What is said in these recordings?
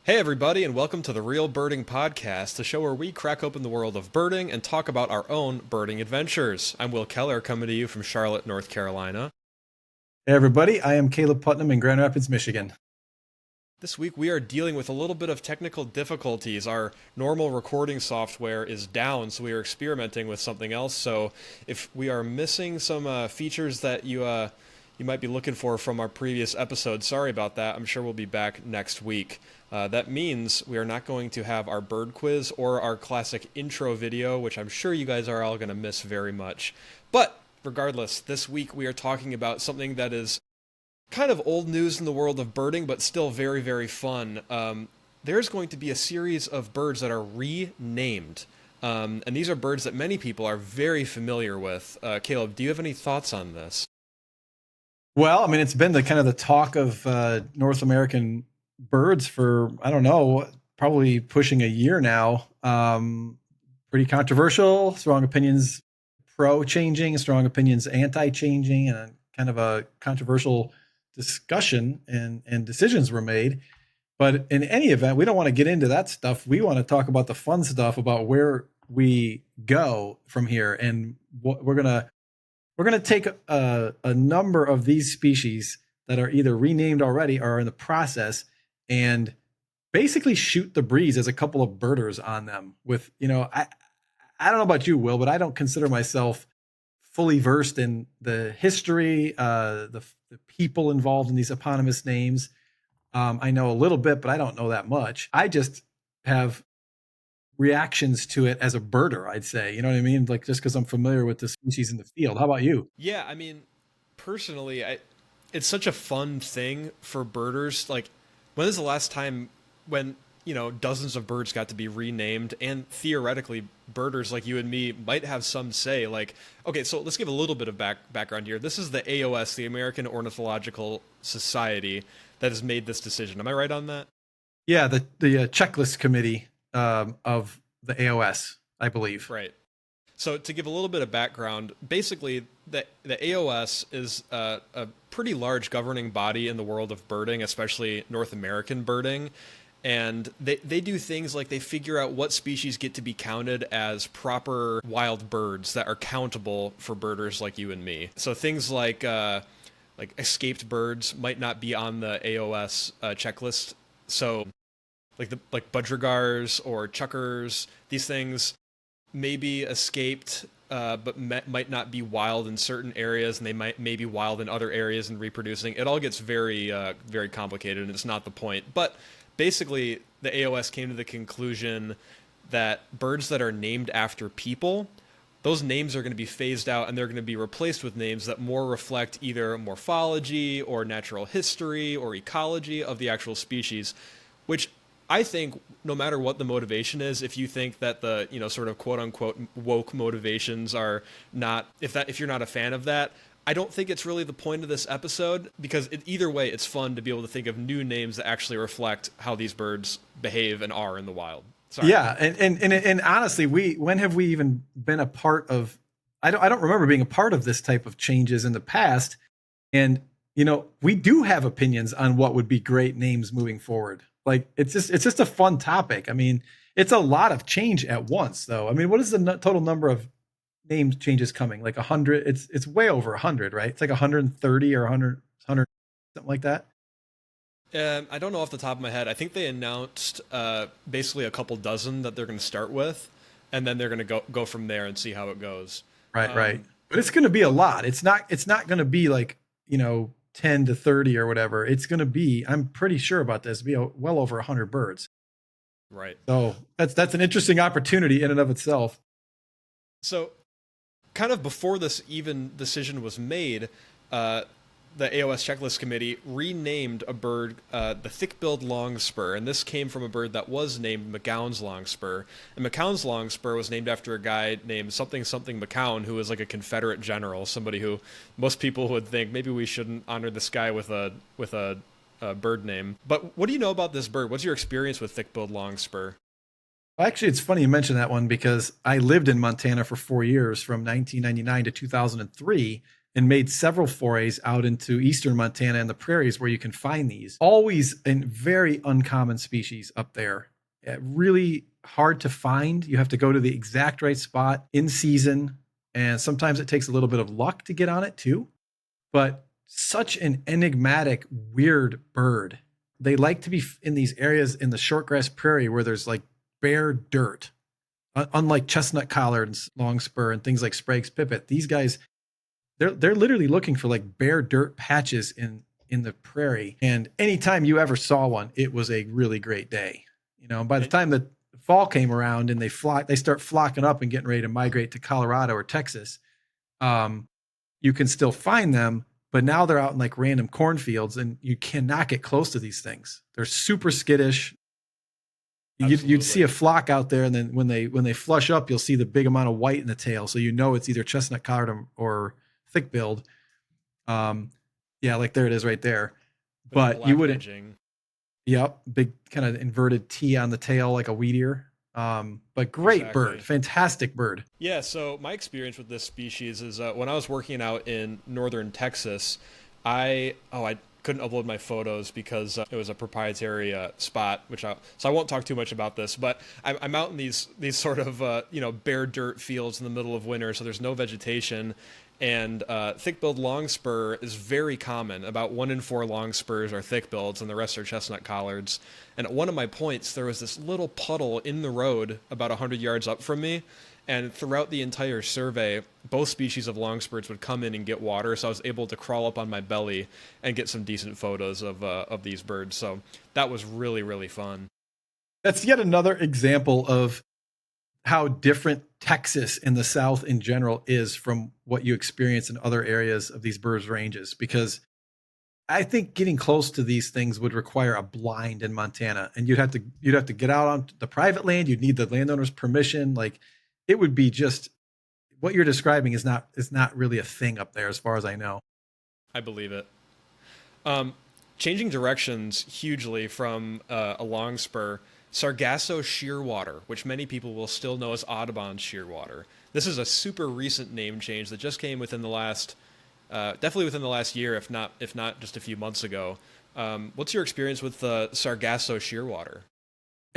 Hey, everybody, and welcome to the Real Birding Podcast, the show where we crack open the world of birding and talk about our own birding adventures. I'm Will Keller, coming to you from Charlotte, North Carolina. Hey everybody, I am Caleb Putnam in Grand Rapids, Michigan. This week we are dealing with a little bit of technical difficulties. Our normal recording software is down, so we are experimenting with something else. So if we are missing some features that you might be looking for from our previous episode, sorry about that. I'm sure we'll be back next week. That means we are not going to have our bird quiz or our classic intro video, which I'm sure you guys are all going to miss very much. But regardless, this week we are talking about something that is kind of old news in the world of birding, but still very, very fun. There's going to be a series of birds that are renamed. And these are birds that many people are very familiar with. Caleb, do you have any thoughts on this? Well, I mean, it's been the kind of the talk of North American birds for, I don't know, probably pushing a year now. Pretty controversial, strong opinions pro-changing, strong opinions anti-changing, and kind of a controversial discussion and decisions were made. But in any event, we don't want to get into that stuff. We want to talk about the fun stuff about where we go from here. And what we're gonna take a number of these species that are either renamed already or are in the process and basically shoot the breeze as a couple of birders on them with, I don't know about you, Will, but I don't consider myself fully versed in the history, the people involved in these eponymous names. I know a little bit, but I don't know that much. I just have reactions to it as a birder, I'd say. You know what I mean? Like just because I'm familiar with the species in the field. How about you? Yeah, I mean, personally, it's such a fun thing for birders. Like, when is the last time when, dozens of birds got to be renamed and theoretically birders like you and me might have some say? Like, okay, so let's give a little bit of background here. This is the AOS, the American Ornithological Society, that has made this decision. Am I right on that? Yeah, the checklist committee of the AOS, I believe. Right. So to give a little bit of background, basically the AOS is a pretty large governing body in the world of birding, especially North American birding. And they do things like they figure out what species get to be counted as proper wild birds that are countable for birders like you and me. So things like escaped birds might not be on the AOS checklist. So like budgerigars or chuckers, these things may be escaped, but might not be wild in certain areas, and they may be wild in other areas and reproducing. It all gets very very complicated, and it's not the point. But basically, the AOS came to the conclusion that birds that are named after people, those names are going to be phased out, and they're going to be replaced with names that more reflect either morphology or natural history or ecology of the actual species, which I think no matter what the motivation is, if you think that the, sort of quote unquote woke motivations are not, if you're not a fan of that, I don't think it's really the point of this episode, because either way, it's fun to be able to think of new names that actually reflect how these birds behave and are in the wild. Sorry. Yeah, and honestly, when have we even been a part of? I don't remember being a part of this type of changes in the past, and we do have opinions on what would be great names moving forward. Like it's just a fun topic. I mean, it's a lot of change at once, though. I mean, what is the total number of name changes coming? Like 100? It's way over 100, right? It's like 130 or 100, something like that. I don't know off the top of my head. I think they announced basically a couple dozen that they're going to start with, and then they're going to go from there and see how it goes. Right. But it's going to be a lot. It's not going to be like 10 to 30 or whatever. It's going to be, I'm pretty sure about this, be well over 100 birds. Right. So that's an interesting opportunity in and of itself. So, kind of before this even decision was made, the AOS Checklist Committee renamed a bird the thick-billed longspur, and this came from a bird that was named McGowan's longspur. And McGowan's longspur was named after a guy named something something McCown, who was like a Confederate general, somebody who most people would think maybe we shouldn't honor this guy with a bird name. But what do you know about this bird? What's your experience with thick-billed longspur? Well, actually, it's funny you mention that one because I lived in Montana for 4 years from 1999 to 2003. and made several forays out into eastern Montana and the prairies where you can find these. Always a very uncommon species up there. Really hard to find. You have to go to the exact right spot in season, and sometimes it takes a little bit of luck to get on it too. But such an enigmatic, weird bird. They like to be in these areas in the shortgrass prairie where there's like bare dirt. Unlike chestnut collards, longspur, and things like Sprague's pipit, these guys, they're literally looking for like bare dirt patches in the prairie. And anytime you ever saw one, it was a really great day. You know, by the time the fall came around and they start flocking up and getting ready to migrate to Colorado or Texas, you can still find them, but now they're out in like random cornfields and you cannot get close to these things. They're super skittish. You'd see a flock out there, and then when they flush up, you'll see the big amount of white in the tail, so you know it's either chestnut collared or thick-billed. Yeah, like there it is right there. But you wouldn't. Edging. Yep, big kind of inverted T on the tail like a wheat ear. But great bird, fantastic bird. Yeah, so my experience with this species is when I was working out in northern Texas, I couldn't upload my photos because it was a proprietary spot, so I won't talk too much about this, but I'm out in these sort of bare dirt fields in the middle of winter, so there's no vegetation, and thick-billed longspur is very common. About 1 in 4 longspurs are thick-bills, and the rest are chestnut collards. And at one of my points, there was this little puddle in the road about 100 yards up from me. And throughout the entire survey, both species of longspurs would come in and get water, so I was able to crawl up on my belly and get some decent photos of these birds. So that was really, really fun. That's yet another example of how different Texas in the South in general is from what you experience in other areas of these birds' ranges. Because I think getting close to these things would require a blind in Montana, and you'd have to get out on the private land. You'd need the landowner's permission. Like, it would be just what you're describing is not really a thing up there, as far as I know. I believe it. Changing directions hugely from a longspur, Sargasso shearwater, which many people will still know as Audubon shearwater. This is a super recent name change that just came within the last, definitely within the last year, if not just a few months ago. What's your experience with Sargasso shearwater?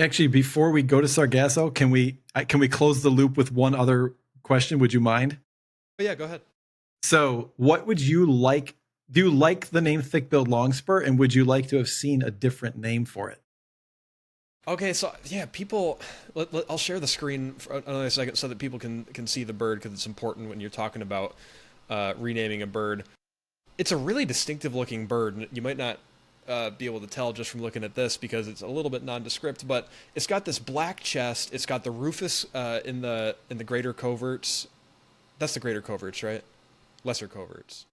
Actually, before we go to Sargasso, can we close the loop with one other question? Would you mind? Oh, yeah, go ahead. So, what would you like? Do you like the name thick-billed longspur, and would you like to have seen a different name for it? Okay, so yeah, people. I'll share the screen for another second so that people can see the bird, because it's important when you're talking about renaming a bird. It's a really distinctive-looking bird. You might not be able to tell just from looking at this because it's a little bit nondescript, but it's got this black chest. It's got the rufous in the greater coverts. That's the greater coverts, right? Lesser coverts.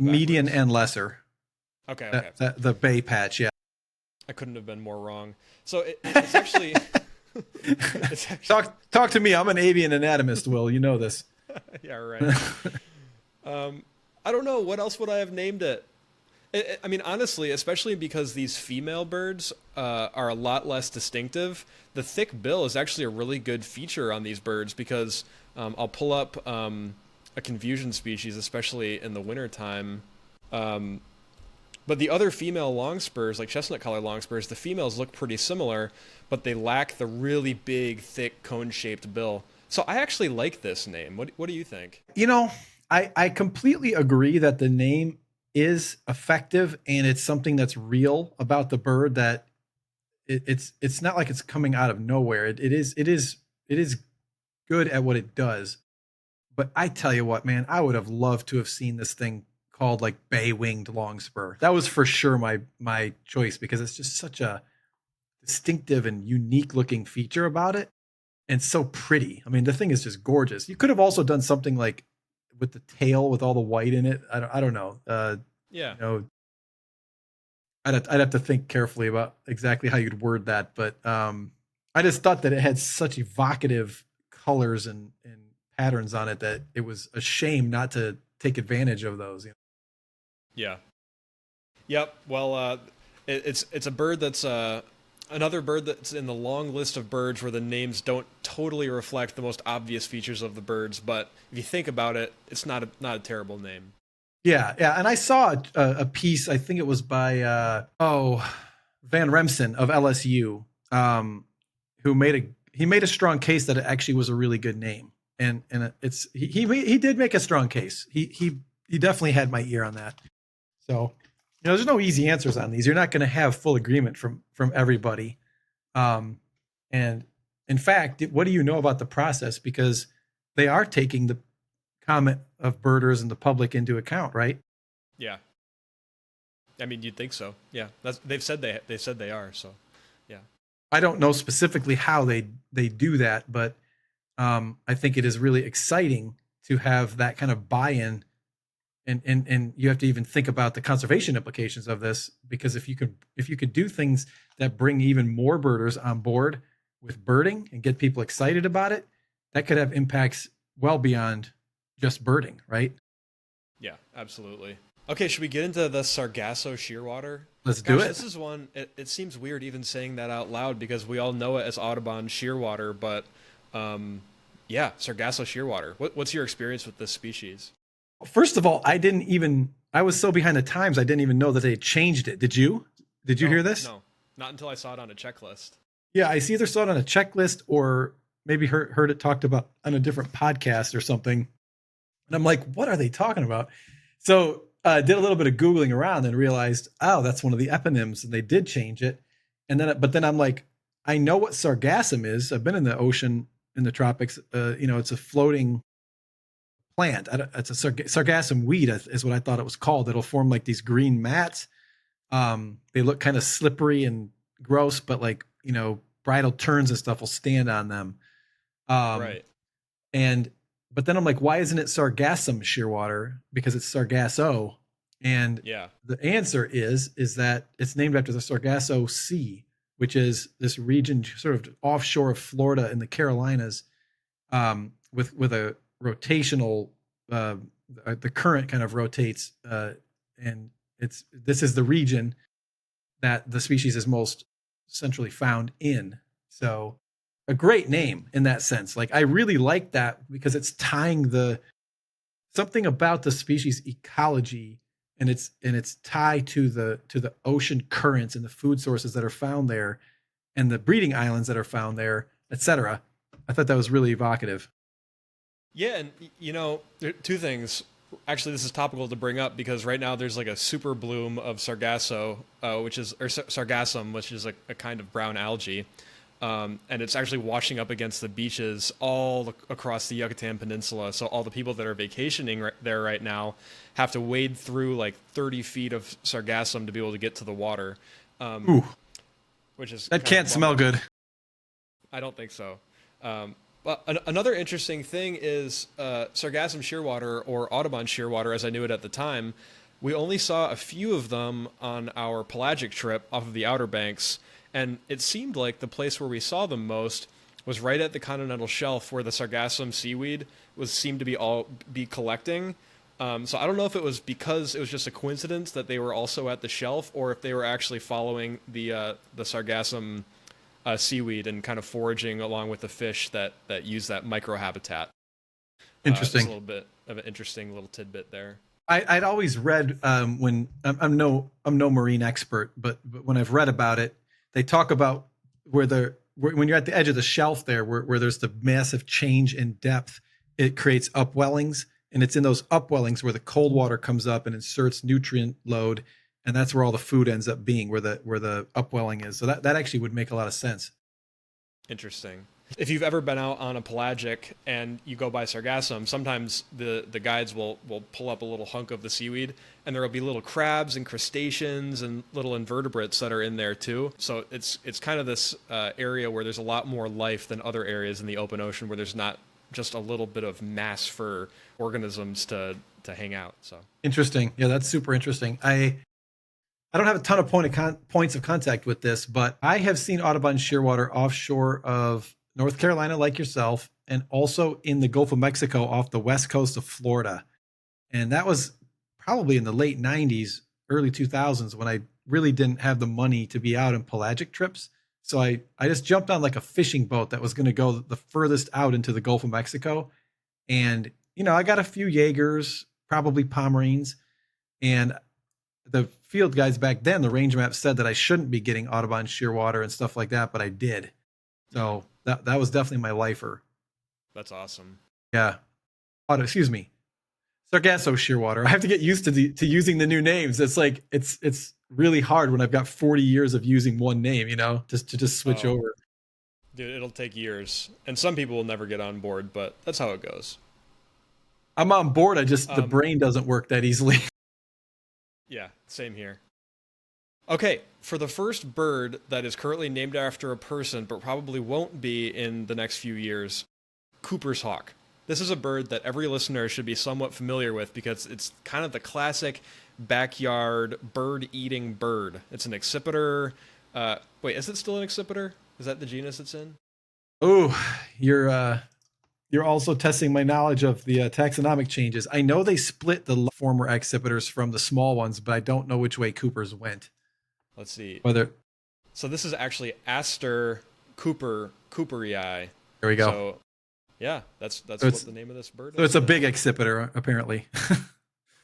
Median and lesser. Okay. The bay patch, yeah. I couldn't have been more wrong. So it's actually, talk to me. I'm an avian anatomist, Will. You know this. Yeah, right. I don't know. What else would I have named it? I mean, honestly, especially because these female birds are a lot less distinctive, the thick bill is actually a really good feature on these birds, because I'll pull up a confusion species, especially in the wintertime. But the other female longspurs, like chestnut collar longspurs, the females look pretty similar, but they lack the really big, thick, cone-shaped bill. So I actually like this name. What do you think? You know, I completely agree that the name is effective, and it's something that's real about the bird, that it's not like it's coming out of nowhere. It is good at what it does. But I tell you what, man, I would have loved to have seen this thing called like bay-winged longspur. That was for sure my choice, because it's just such a distinctive and unique looking feature about it, and so pretty. I mean, the thing is just gorgeous. You could have also done something like with the tail with all the white in it. I don't know. Yeah. You know, I'd have to think carefully about exactly how you'd word that, but I just thought that it had such evocative colors and patterns on it that it was a shame not to take advantage of those. You know? Yeah. Yep. Well, it's a bird that's Another bird that's in the long list of birds where the names don't totally reflect the most obvious features of the birds, but if you think about it, it's not a terrible name. Yeah, yeah. And I saw a piece, I think it was by Van Remsen of LSU, who made a strong case that it actually was a really good name. And it's he did make a strong case. He definitely had my ear on that. So, there's no easy answers on these. You're not going to have full agreement from everybody. And in fact, what do you know about the process? Because they are taking the comment of birders and the public into account, right? Yeah. I mean, you'd think so. Yeah. They've said they are, so yeah. I don't know specifically how they do that, but I think it is really exciting to have that kind of buy-in, and you have to even think about the conservation implications of this, because if you could do things that bring even more birders on board with birding and get people excited about it, that could have impacts well beyond just birding, right? Yeah, absolutely. Okay, should we get into the Sargasso shearwater? Let's do Gosh, it. this is one. It seems weird even saying that out loud because we all know it as Audubon shearwater, but yeah, Sargasso shearwater. What's your experience with this species? First of all, I was so behind the times, I didn't even know that they changed it. Did you? Did you No, hear this? no, not until I saw it on a checklist. Yeah, I either saw it on a checklist or maybe heard it talked about on a different podcast or something. And I'm like, what are they talking about? So I did a little bit of Googling around and realized, oh, that's one of the eponyms, and they did change it. But then I'm like, I know what sargassum is. I've been in the ocean, in the tropics. It's a floating plant. It's a sargassum weed is what I thought it was called. It'll form like these green mats. They look kind of slippery and gross, but bridal terns and stuff will stand on them. Um, Right. and but then I'm like, why isn't it sargassum shearwater? Because it's Sargasso. And Yeah. the answer is that it's named after the Sargasso Sea, which is this region sort of offshore of Florida in the Carolinas, with a rotational, the current kind of rotates, and this is the region that the species is most centrally found in. So a great name in that sense. Like, I really like that because it's tying something about the species ecology, and it's tied to the ocean currents and the food sources that are found there and the breeding islands that are found there, etc. I thought that was really evocative. Yeah, and there are two things. Actually, this is topical to bring up because right now there's like a super bloom of sargasso, sargassum, which is a kind of brown algae, and it's actually washing up against the beaches across the Yucatan Peninsula. So all the people that are vacationing there right now have to wade through like 30 feet of sargassum to be able to get to the water, Ooh, which is that kind can't of smell bummer. good. I don't think so. But another interesting thing is Sargassum shearwater, or Audubon shearwater as I knew it at the time. We only saw a few of them on our pelagic trip off of the Outer Banks, and it seemed like the place where we saw them most was right at the continental shelf where the Sargassum seaweed seemed to be collecting. So I don't know if it was because it was just a coincidence that they were also at the shelf, or if they were actually following the Sargassum seaweed and kind of foraging along with the fish that use that microhabitat. Just a Interesting. little bit of an interesting little tidbit there. I'd always read, when I'm no marine expert, but when I've read about it, they talk about when you're at the edge of the shelf there, where there's the massive change in depth, it creates upwellings, and it's in those upwellings where the cold water comes up and inserts nutrient load, and that's where all the food ends up being, where the upwelling is. So that actually would make a lot of sense. Interesting. If you've ever been out on a pelagic and you go by sargassum, sometimes the guides will pull up a little hunk of the seaweed, and there will be little crabs and crustaceans and little invertebrates that are in there too. So it's kind of this area where there's a lot more life than other areas in the open ocean where there's not just a little bit of mass for organisms to hang out. So Interesting. Yeah, that's super interesting. I don't have a ton of points of contact with this, but I have seen Audubon shearwater offshore of North Carolina, like yourself, and also in the Gulf of Mexico off the west coast of Florida. And that was probably in the late 90s, early 2000s, when I really didn't have the money to be out on pelagic trips. So I just jumped on like a fishing boat that was going to go the furthest out into the Gulf of Mexico. And, I got a few Jaegers, probably Pomerines. And the field guys back then, the range map said that I shouldn't be getting Audubon shearwater and stuff like that, but I did. So that was definitely my lifer. That's awesome. Yeah. Excuse me. Sargasso shearwater. I have to get used to using the new names. It's like it's really hard when I've got 40 years of using one name, just to switch over. Dude, it'll take years. And some people will never get on board, but that's how it goes. I'm on board. The brain doesn't work that easily. Yeah, same here. Okay, for the first bird that is currently named after a person, but probably won't be in the next few years, Cooper's hawk. This is a bird that every listener should be somewhat familiar with because it's kind of the classic backyard bird-eating bird. It's an accipiter. Wait, is it still an accipiter? Is that the genus it's in? Oh, you're also testing my knowledge of the taxonomic changes. I know they split the former accipiters from the small ones, but I don't know which way Cooper's went. Let's see. So this is actually Aster Cooperii. There we go. So, yeah, that's what the name of this bird is. So it's a big accipiter, apparently.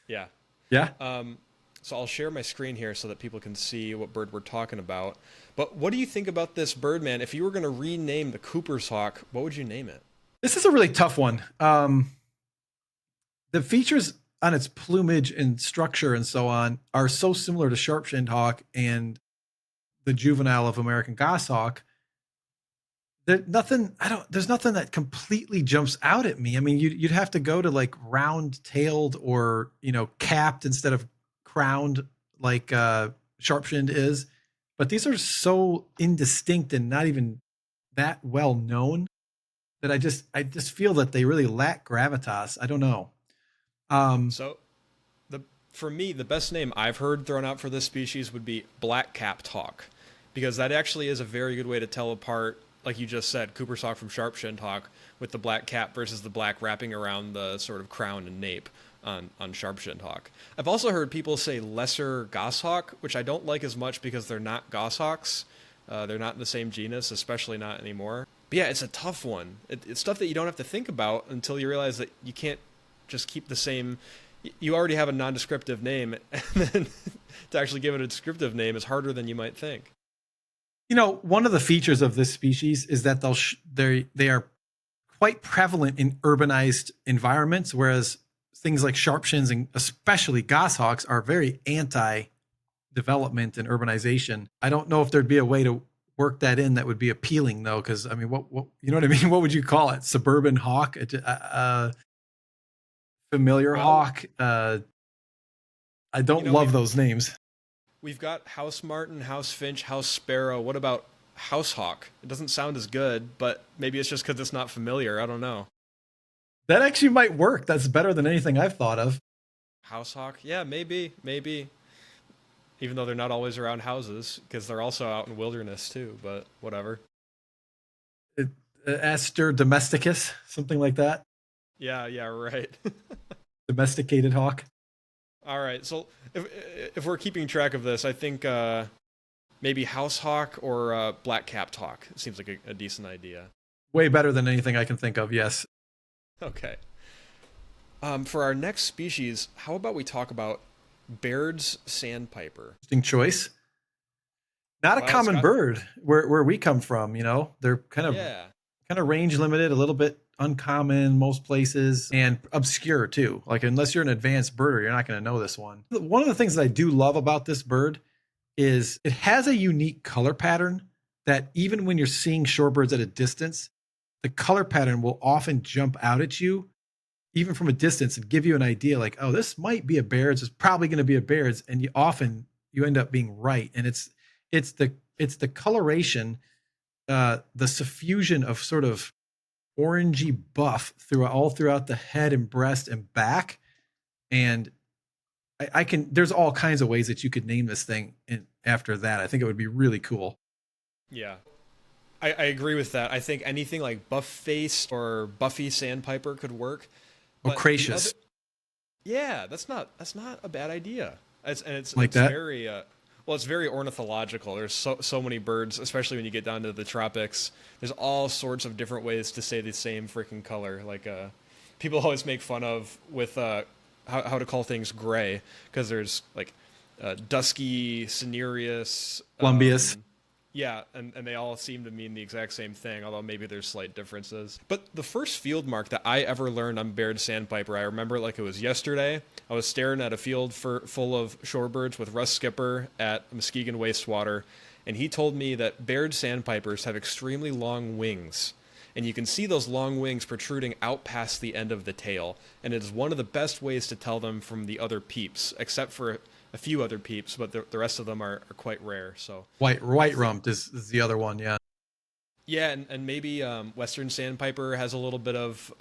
Yeah. Yeah. So I'll share my screen here so that people can see what bird we're talking about. But what do you think about this bird, man? If you were going to rename the Cooper's hawk, what would you name it? This is a really tough one. The features on its plumage and structure and so on are so similar to sharp-shinned hawk and the juvenile of American goshawk. There's nothing that completely jumps out at me. I mean, you'd have to go to like round-tailed or, capped instead of crowned like sharp-shinned is. But these are so indistinct and not even that well known that I just feel that they really lack gravitas. I don't know. For me, the best name I've heard thrown out for this species would be black-capped hawk, because that actually is a very good way to tell apart, like you just said, Cooper's hawk from sharp-shinned hawk with the black cap versus the black wrapping around the sort of crown and nape on sharp-shinned hawk. I've also heard people say lesser goshawk, which I don't like as much because they're not goshawks. They're not in the same genus, especially not anymore. But yeah, it's a tough one. It's stuff that you don't have to think about until you realize that you can't just keep the same. You already have a non-descriptive name, and then to actually give it a descriptive name is harder than you might think. One of the features of this species is that they are quite prevalent in urbanized environments, whereas things like sharpshins and especially goshawks are very anti-development and urbanization. I don't know if there'd be a way to work that in that would be appealing, though, because I mean, what you know what I mean? What would you call it? Suburban hawk, familiar hawk. I don't love those names. We've got house martin, house finch, house sparrow. What about house hawk? It doesn't sound as good, but maybe it's just because it's not familiar. I don't know. That actually might work. That's better than anything I've thought of. House hawk? Yeah, maybe. Even though they're not always around houses, because they're also out in wilderness too, but whatever. Aster domesticus, something like that. Yeah, right. Domesticated hawk. All right, so if we're keeping track of this, I think maybe house hawk or black-capped hawk seems like a decent idea. Way better than anything I can think of, yes. Okay. For our next species, how about we talk about Baird's sandpiper? Interesting choice. Not a common bird where we come from, They're kind of range limited, a little bit uncommon most places, and obscure too. Like, unless you're an advanced birder, you're not going to know this one. One of the things that I do love about this bird is it has a unique color pattern that even when you're seeing shorebirds at a distance, the color pattern will often jump out at you, even from a distance, and give you an idea like, oh, this might be a Baird's. It's probably going to be a Baird's. And you end up being right. And it's the coloration, the suffusion of sort of orangey buff throughout the head and breast and back. And there's all kinds of ways that you could name this thing after that. I think it would be really cool. Yeah. I agree with that. I think anything like buff-faced or buffy sandpiper could work. Ocracious. Yeah, that's not a bad idea. It's like that. Very Well, it's very ornithological. There's so many birds, especially when you get down to the tropics. There's all sorts of different ways to say the same freaking color. Like people always make fun of with how to call things gray because there's like dusky, cinereous, Columbius. yeah, and they all seem to mean the exact same thing, although maybe there's slight differences. But the first field mark that I ever learned on Baird sandpiper, I remember it like it was yesterday. I was staring at a field full of shorebirds with Russ Skipper at Muskegon Wastewater, and he told me that Baird sandpipers have extremely long wings. And you can see those long wings protruding out past the end of the tail, and it is one of the best ways to tell them from the other peeps, except for a few other peeps, but the rest of them are quite rare. So White rumped is the other one, yeah. yeah, and maybe Western sandpiper has a little bit of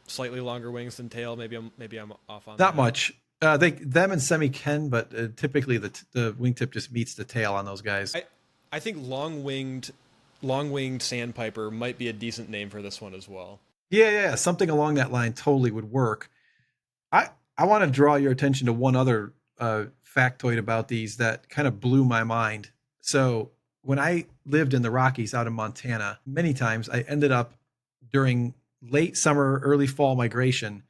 slightly longer wings than tail. Maybe I'm off on Not that. much. Them and semi can, but typically the wingtip just meets the tail on those guys. I think long-winged sandpiper might be a decent name for this one as well. Yeah, something along that line totally would work. I want to draw your attention to one other factoid about these that kind of blew my mind. So when I lived in the Rockies out in Montana, many times I ended up during late summer, early fall migration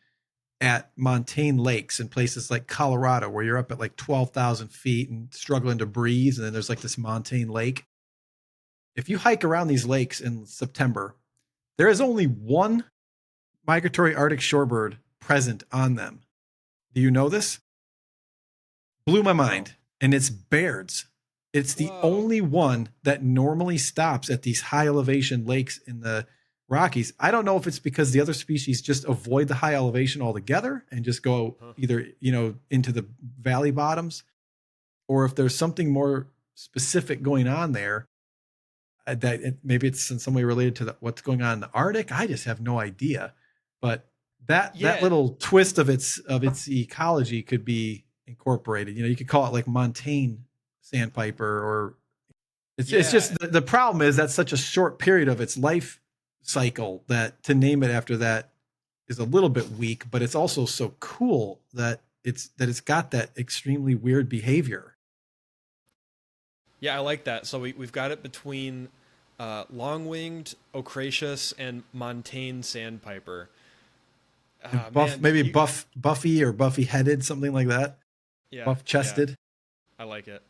at montane lakes in places like Colorado, where you're up at like 12,000 feet and struggling to breathe. And then there's like this montane lake. If you hike around these lakes in September, there is only one migratory Arctic shorebird present on them. Do you know this? Blew my mind. And it's Baird's. It's the only one that normally stops at these high elevation lakes in the Rockies. I don't know if it's because the other species just avoid the high elevation altogether and just go either, into the valley bottoms, or if there's something more specific going on there. Maybe it's in some way related to what's going on in the Arctic. I just have no idea. But that little twist of its ecology could be incorporated. You could call it like montane sandpiper, or it's just the problem is that's such a short period of its life cycle that to name it after that is a little bit weak. But it's also so cool that it's got that extremely weird behavior. Yeah, I like that. So we've got it between long-winged, ocracious, and montane sandpiper. Buffy or buffy-headed, something like that. Yeah, buff-chested. Yeah. I like it.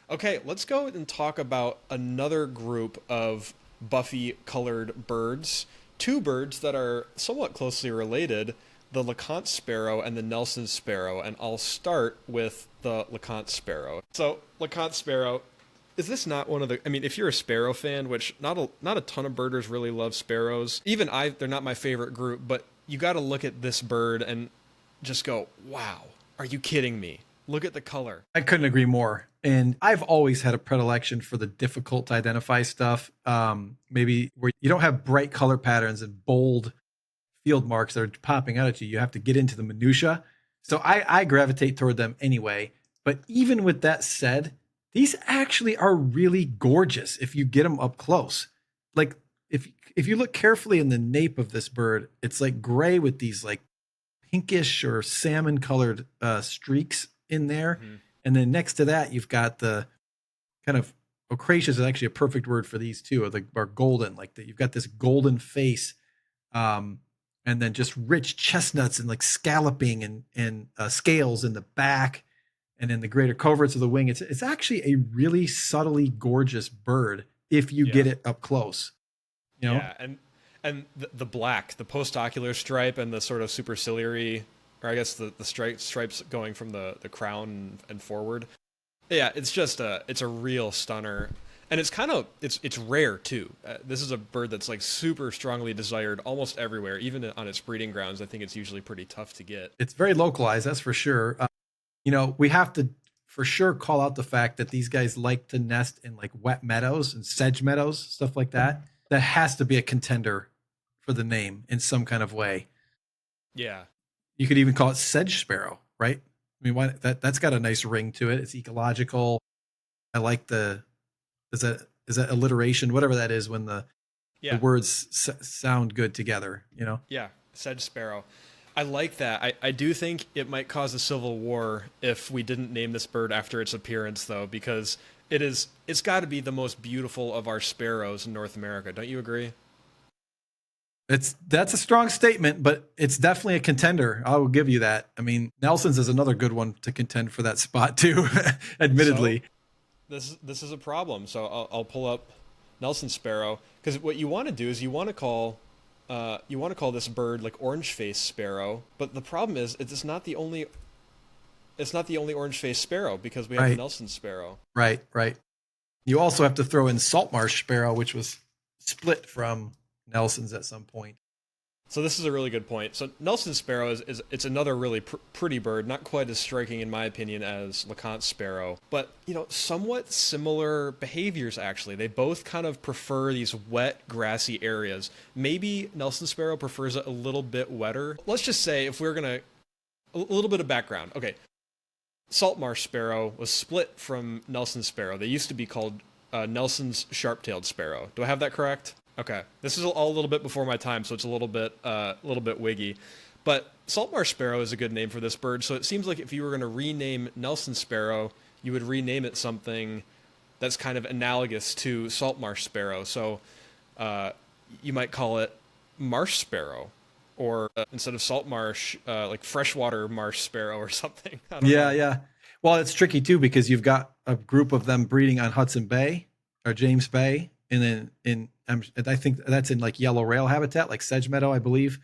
Okay, let's go and talk about another group of buffy-colored birds. Two birds that are somewhat closely related, the LeConte sparrow and the Nelson sparrow, and I'll start with the LeConte sparrow. So, LeConte sparrow, is this not one of the... I mean, if you're a sparrow fan, which not a ton of birders really love sparrows, even they're not my favorite group, but you got to look at this bird and just go, wow, are you kidding me? Look at the color. I couldn't agree more. And I've always had a predilection for the difficult to identify stuff. Maybe where you don't have bright color patterns and bold field marks that are popping out at you. You have to get into the minutia. So I gravitate toward them anyway. But even with that said, these actually are really gorgeous if you get them up close. Like if you look carefully in the nape of this bird, it's like gray with these like pinkish or salmon colored streaks in there. Mm-hmm. And then next to that, you've got the kind of ocracious is actually a perfect word for these two, are golden, like that. You've got this golden face, and then just rich chestnuts and like scalloping and scales in the back, and in the greater coverts of the wing. It's actually a really subtly gorgeous bird if you get it up close. Yeah, and the black, the postocular stripe, and the sort of superciliary, or I guess the stripes going from the crown and forward. Yeah, it's just it's a real stunner. And it's rare too. This is a bird that's like super strongly desired almost everywhere, even on its breeding grounds. I think it's usually pretty tough to get. It's very localized, that's for sure. We have to for sure call out the fact that these guys like to nest in like wet meadows and sedge meadows, stuff like that. That has to be a contender for the name in some kind of way. Yeah. You could even call it sedge sparrow, right? I mean, that's got a nice ring to it. It's ecological. I like is that alliteration, whatever that is, when the words sound good together, Yeah, sedge sparrow. I like that. I do think it might cause a civil war if we didn't name this bird after its appearance, though, because it's got to be the most beautiful of our sparrows in North America. Don't you agree? That's a strong statement, but it's definitely a contender. I will give you that. I mean, Nelson's is another good one to contend for that spot too, So admittedly. this is a problem. So I'll pull up Nelson sparrow because what you want to do is you want to call this bird like orange face sparrow, but the problem is it's not the only orange face sparrow because we have the Right, Nelson sparrow. right, right. You also have to throw in saltmarsh sparrow, which was split from Nelson's at some point. So this is a really good point. So Nelson sparrow is it's another really pretty bird, not quite as striking in my opinion as LeConte sparrow, but somewhat similar behaviors actually. They both kind of prefer these wet, grassy areas. Maybe Nelson sparrow prefers it a little bit wetter. Let's just say if we're gonna a little bit of background. Okay, saltmarsh sparrow was split from Nelson sparrow. They used to be called Nelson's sharp-tailed sparrow. Do I have that correct? Okay, this is all a little bit before my time, so it's a little bit wiggy. But saltmarsh sparrow is a good name for this bird. So it seems like if you were going to rename Nelson sparrow, you would rename it something that's kind of analogous to saltmarsh sparrow. So you might call it marsh sparrow, or instead of saltmarsh, like freshwater marsh sparrow or something. I don't Yeah, know. yeah. Well, it's tricky too because you've got a group of them breeding on Hudson Bay or James Bay, and then I think that's in like yellow rail habitat, like sedge meadow, I believe.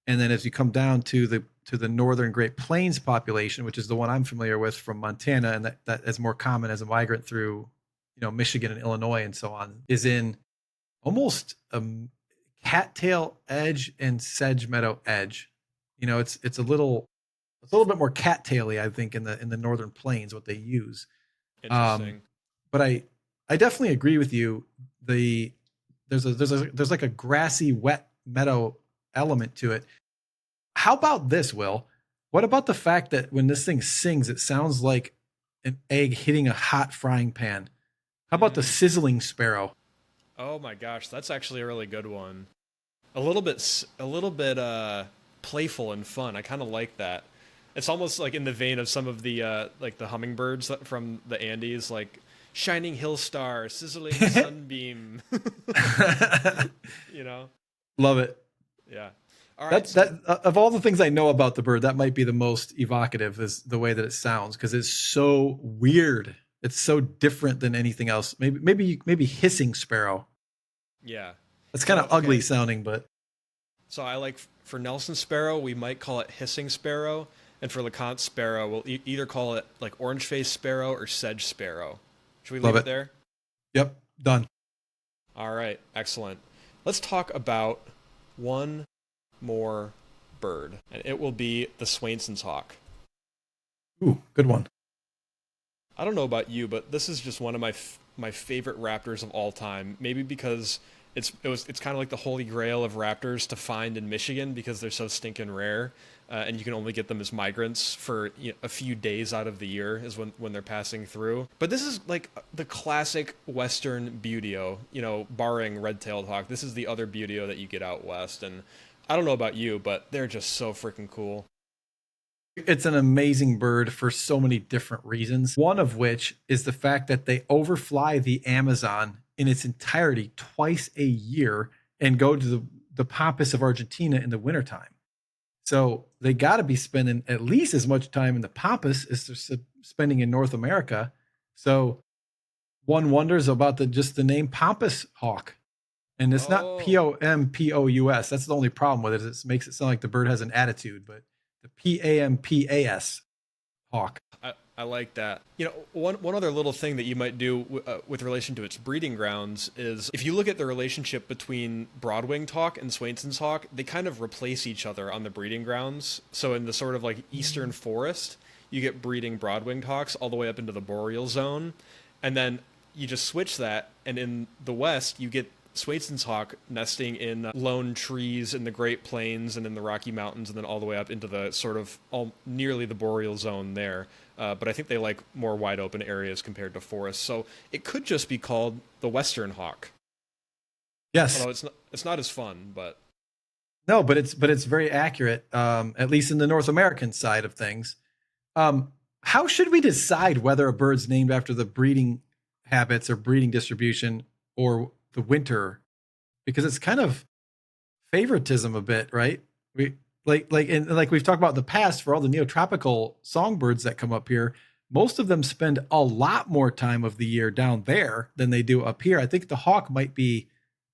And then as you come down to the northern Great Plains population, which is the one I'm familiar with from Montana, and that is more common as a migrant through, Michigan and Illinois and so on, is in almost a cattail edge and sedge meadow edge. It's a little bit more cattaily, I think, in the northern plains what they use. Um, Interesting. but I definitely agree with you. The there's like a grassy, wet meadow element to it. How about this, Will? What about the fact that when this thing sings, it sounds like an egg hitting a hot frying pan? How about the Mm. sizzling sparrow? Oh my gosh, that's actually a really good one. A little bit playful and fun. I kind of like that. It's almost like in the vein of some of the like the hummingbirds from the Andes, like shining hill star, sizzling sunbeam. you know? Love it. Yeah. All right. That's So of all the things I know about the bird, that might be the most evocative is the way that it sounds because it's so weird. It's so different than anything else. Maybe hissing sparrow. yeah. That's kind So of ugly okay. sounding, but So I like for Nelson sparrow, we might call it hissing sparrow, and for LeConte sparrow, we'll either call it like orange face sparrow or sedge sparrow. Should we love leave it it. there? Yep, done. All right, excellent. Let's talk about one more bird, and it will be the Swainson's hawk. Ooh, good one. I don't know about you, but this is just one of my favorite raptors of all time. Maybe because it's kind of like the holy grail of raptors to find in Michigan because they're so stinking rare, and you can only get them as migrants for a few days out of the year is when they're passing through. But this is like the classic Western buteo, barring red-tailed hawk. This is the other buteo that you get out west, and I don't know about you, but they're just so freaking cool. It's an amazing bird for so many different reasons. One of which is the fact that they overfly the Amazon in its entirety twice a year and go to the pampas of Argentina in the wintertime. So they got to be spending at least as much time in the pampas as they're spending in North America. So one wonders about the name pampas hawk. And it's not Oh, Pompous. That's the only problem with it. It makes it sound like the bird has an attitude, but the Pampas hawk. I like that. One other little thing that you might do with relation to its breeding grounds is if you look at the relationship between broad-winged hawk and Swainson's hawk, they kind of replace each other on the breeding grounds. So in the sort of like eastern forest, you get breeding broad-winged hawks all the way up into the boreal zone, and then you just switch that, and in the west you get Swainson's hawk nesting in lone trees in the Great Plains and in the Rocky Mountains, and then all the way up into the sort of nearly the boreal zone there. But I think they like more wide open areas compared to forests. So it could just be called the Western hawk. Yes. Although it's not as fun, but No, but it's very accurate, at least in the North American side of things. Um, how should we decide whether a bird's named after the breeding habits or breeding distribution or the winter? Because it's kind of favoritism a bit, right? We like we've talked about in the past for all the neotropical songbirds that come up here. Most of them spend a lot more time of the year down there than they do up here. I think the hawk might be.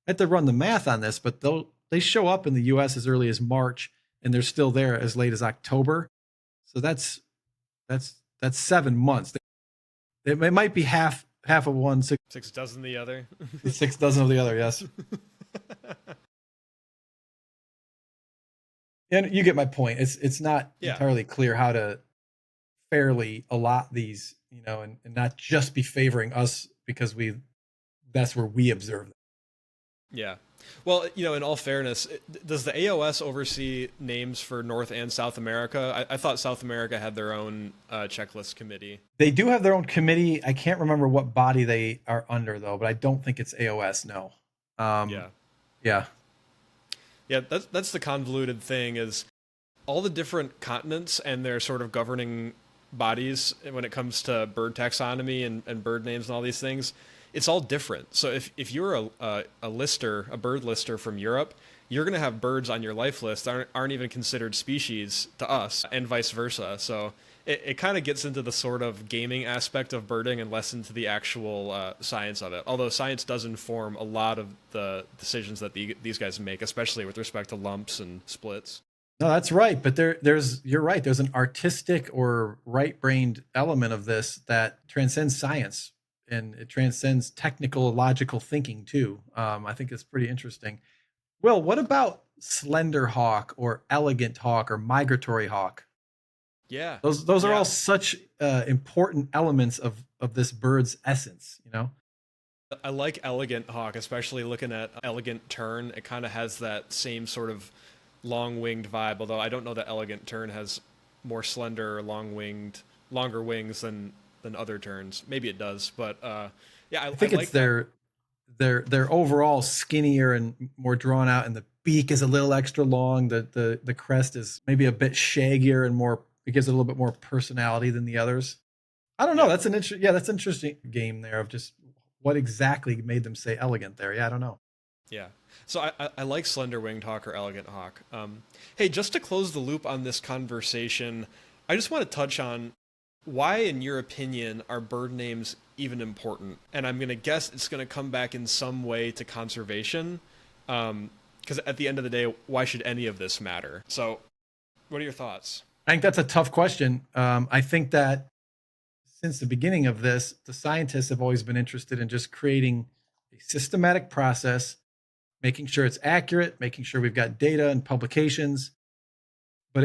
I have to run the math on this, but they show up in the U.S. as early as March, and they're still there as late as October. So that's 7 months. It might be half of one, Six dozen the other. 6 dozen of the other. Yes, and you get my point. It's not Yeah. entirely clear how to fairly allot these, and not just be favoring us because that's where we observe them. Yeah. Well, in all fairness, does the AOS oversee names for North and South America? I thought South America had their own checklist committee. They do have their own committee. I can't remember what body they are under though, but I don't think it's AOS. No. Yeah. Yeah. Yeah, that's the convoluted thing is all the different continents and their sort of governing bodies when it comes to bird taxonomy and bird names and all these things, it's all different. So if you're a lister, a bird lister from Europe, you're going to have birds on your life list that aren't even considered species to us, and vice versa. So it kind of gets into the sort of gaming aspect of birding and less into the actual science of it. Although science does inform a lot of the decisions that these guys make, especially with respect to lumps and splits. No, that's right. But you're right. There's an artistic or right-brained element of this that transcends science, and it transcends technical, logical thinking too. I think it's pretty interesting. Will, what about slender hawk or elegant hawk or migratory hawk? Yeah. Those are Yeah. all such important elements of this bird's essence. I like elegant hawk, especially looking at elegant tern. It kind of has that same sort of long-winged vibe, although I don't know that elegant tern has more slender, longer wings than other terns. Maybe it does, but yeah, I think I it's like that. their overall skinnier and more drawn out, and the beak is a little extra long. The crest is maybe a bit shaggier and more. It gives it a little bit more personality than the others. I don't know. Yeah. That's an interesting game there of just what exactly made them say elegant there. Yeah, I don't know. Yeah. So I like slender winged hawk or elegant hawk. Hey, just to close the loop on this conversation, I just want to touch on why, in your opinion, are bird names even important? And I'm going to guess it's going to come back in some way to conservation. Because at the end of the day, why should any of this matter? So, what are your thoughts? I think that's a tough question. I think that since the beginning of this, the scientists have always been interested in just creating a systematic process, making sure it's accurate, making sure we've got data and publications. But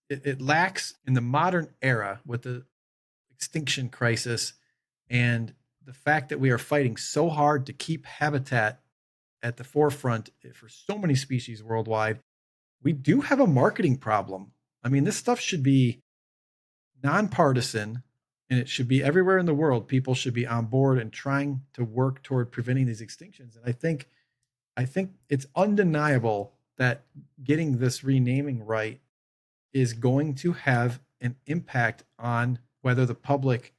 it lacks in the modern era with the extinction crisis and the fact that we are fighting so hard to keep habitat at the forefront for so many species worldwide. We do have a marketing problem. I mean, this stuff should be nonpartisan, and it should be everywhere in the world. People should be on board and trying to work toward preventing these extinctions. And I think it's undeniable that getting this renaming right is going to have an impact on whether the public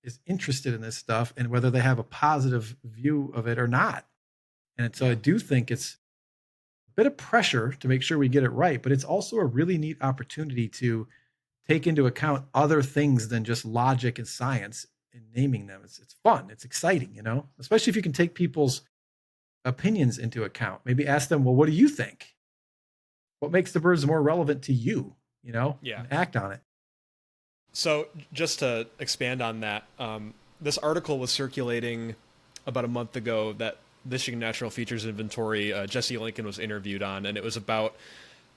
is interested in this stuff and whether they have a positive view of it or not. And so I do think it's a bit of pressure to make sure we get it right, but it's also a really neat opportunity to take into account other things than just logic and science in naming them. It's fun. It's exciting, especially if you can take people's opinions into account. Maybe ask them, well, what do you think? What makes the birds more relevant to you, Yeah. and act on it. So, just to expand on that, this article was circulating about a month ago that Michigan Natural Features Inventory, Jesse Lincoln was interviewed on, and it was about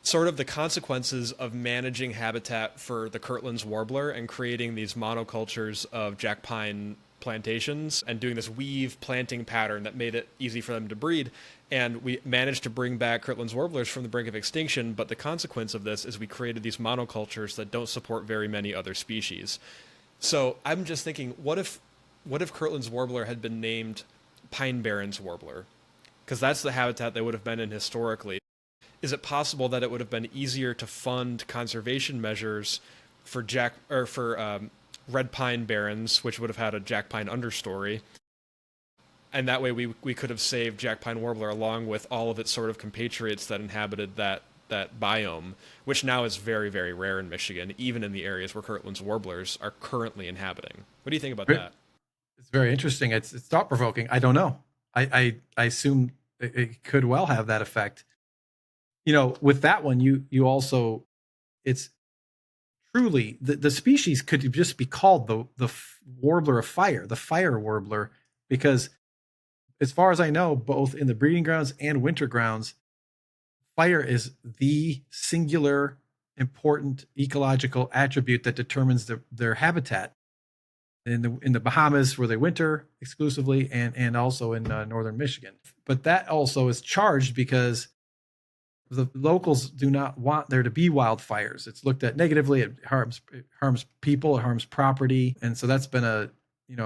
sort of the consequences of managing habitat for the Kirtland's warbler and creating these monocultures of jack pine plantations and doing this weave planting pattern that made it easy for them to breed. And we managed to bring back Kirtland's warblers from the brink of extinction, but the consequence of this is we created these monocultures that don't support very many other species. So I'm just thinking, what if Kirtland's warbler had been named Pine Barrens warbler? because that's the habitat they would have been in historically. Is it possible that it would have been easier to fund conservation measures for red pine barrens, which would have had a jack pine understory, and that way we could have saved jack pine warbler along with all of its sort of compatriots that inhabited that biome, which now is very, very rare in Michigan, even in the areas where Kirtland's warblers are currently inhabiting. What do you think about that? It's very interesting. It's thought provoking. I don't know. I assume it could well have that effect. With that one, you also, it's truly the species could just be called the warbler of fire, the fire warbler, because as far as I know, both in the breeding grounds and winter grounds, fire is the singular important ecological attribute that determines their habitat in the Bahamas where they winter exclusively, and also in northern Michigan. But that also is charged because the locals do not want there to be wildfires. It's looked at negatively. It harms people, it harms property, and so that's been a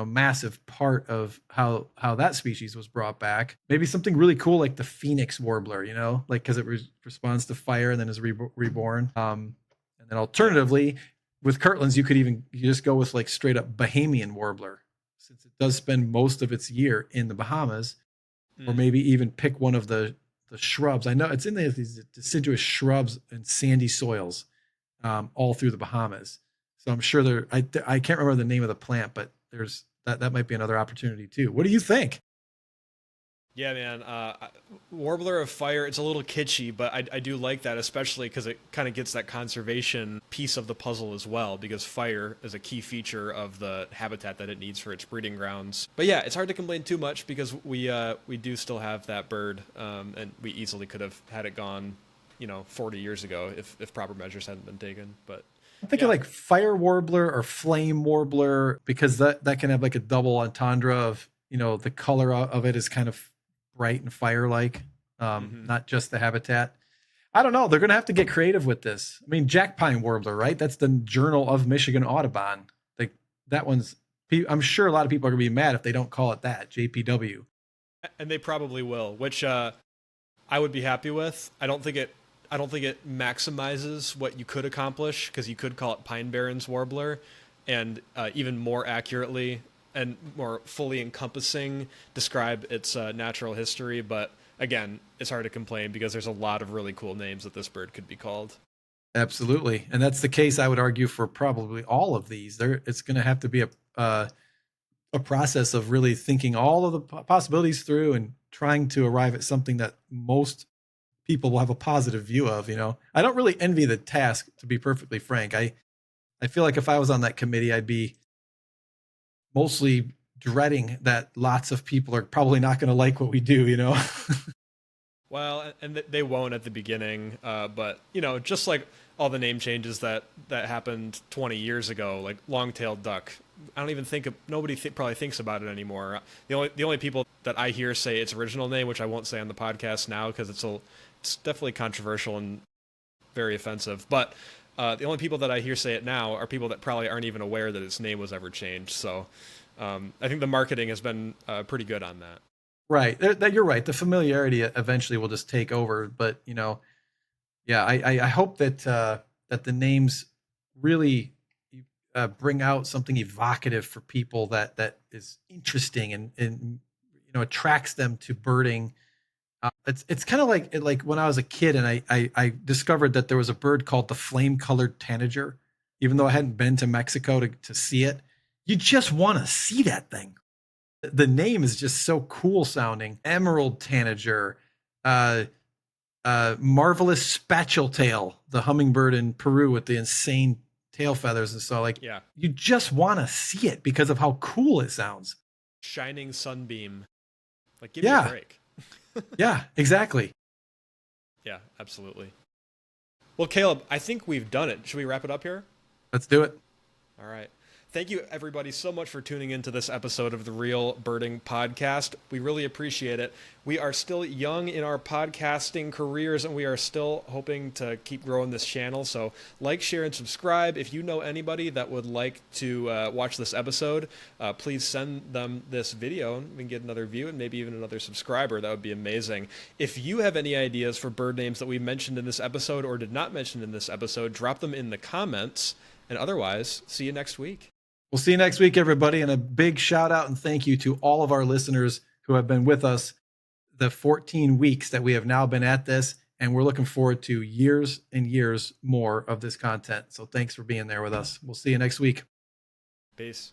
massive part of how that species was brought back. Maybe something really cool like the phoenix warbler, like because it responds to fire and then is reborn. And then alternatively, with Kirtland's, you just go with like straight up Bahamian warbler, since it does spend most of its year in the Bahamas, or maybe even pick one of the shrubs. I know it's in these deciduous shrubs and sandy soils all through the Bahamas. So I'm sure I can't remember the name of the plant, but there's that might be another opportunity too. What do you think? Yeah, man. Warbler of Fire, it's a little kitschy, but I do like that, especially because it kind of gets that conservation piece of the puzzle as well, because fire is a key feature of the habitat that it needs for its breeding grounds. But yeah, it's hard to complain too much because we do still have that bird, and we easily could have had it gone, 40 years ago if proper measures hadn't been taken. But I'm thinking like fire warbler or flame warbler, because that can have like a double entendre of, the color of it is kind of bright and fire-like, not just the habitat. I don't know. They're going to have to get creative with this. I mean, jack pine warbler, right? That's the Journal of Michigan Audubon. Like that one's, I'm sure a lot of people are going to be mad if they don't call it that, JPW. And they probably will, which I would be happy with. I don't think it maximizes what you could accomplish, because you could call it Pine Barrens Warbler, and even more accurately and more fully encompassing describe its natural history. But again, it's hard to complain because there's a lot of really cool names that this bird could be called. Absolutely. And that's the case, I would argue, for probably all of these. It's going to have to be a process of really thinking all of the possibilities through and trying to arrive at something that most people will have a positive view of. I don't really envy the task, to be perfectly frank. I feel like if I was on that committee, I'd be mostly dreading that lots of people are probably not going to like what we do. Well, and they won't at the beginning, but just like all the name changes that happened 20 years ago, like long-tailed duck, I don't even think nobody probably thinks about it anymore. The only people that I hear say its original name, which I won't say on the podcast now because it's definitely controversial and very offensive, but the only people that I hear say it now are people that probably aren't even aware that its name was ever changed. So I think the marketing has been pretty good on that. Right. You're right. The familiarity eventually will just take over. But, I hope that the names really bring out something evocative for people that is interesting and attracts them to birding. It's kind of like when I was a kid and I discovered that there was a bird called the flame-colored tanager, even though I hadn't been to Mexico to see it. You just want to see that thing. The name is just so cool sounding. Emerald tanager, marvelous spatule tail, the hummingbird in Peru with the insane tail feathers. And so you just want to see it because of how cool it sounds. Shining sunbeam. Like, give me a break. Yeah, exactly. Yeah, absolutely. Well, Caleb, I think we've done it. Should we wrap it up here? Let's do it. All right. Thank you, everybody, so much for tuning into this episode of the Real Birding Podcast. We really appreciate it. We are still young in our podcasting careers, and we are still hoping to keep growing this channel. So like, share, and subscribe. If you know anybody that would like to watch this episode, please send them this video, and we can get another view and maybe even another subscriber. That would be amazing. If you have any ideas for bird names that we mentioned in this episode or did not mention in this episode, drop them in the comments. And otherwise, see you next week. We'll see you next week, everybody. And a big shout out and thank you to all of our listeners who have been with us the 14 weeks that we have now been at this. And we're looking forward to years and years more of this content. So thanks for being there with us. We'll see you next week. Peace.